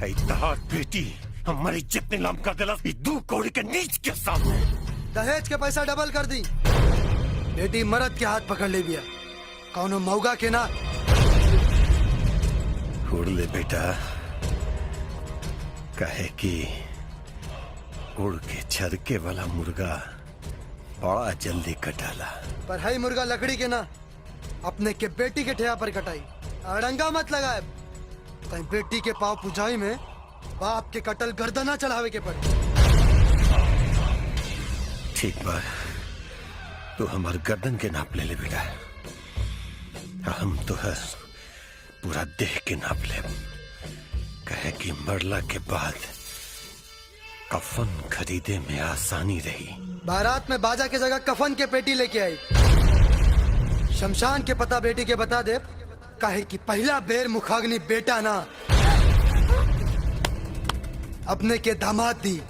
इत्तेहाद बेटी हमारी इज्जत नीलाम कर दिला दू कौड़ी के नीच के सामने। दहेज के पैसा डबल कर दी। बेटी मरद के हाथ पकड़ ले बिया, कौनो मौगा के ना। उड़ ले बेटा, कहे कि उड़ के छरके वाला मुर्गा बड़ा जल्दी कटाला। पर हई मुर्गा लकड़ी के ना, अपने के बेटी के ठेया पर कटाई। अड़ंगा मत लगाए, कहीं बेटी के पाव पुजाई में बाप के कटल गर्दना चढ़ावे के पड़े। ठीक बा, तू हमार गर्दन के नाप ले बेटा, हम तो है पूरा देह के नाप ले। कहे कि मरला के बाद कफन खरीदे में आसानी रही। बारात में बाजा के जगह कफन के पेटी लेके आई। शमशान के पता बेटी के बता दे, कहे कि पहला बेर मुखाग्नि बेटा ना अपने के दामाद दी।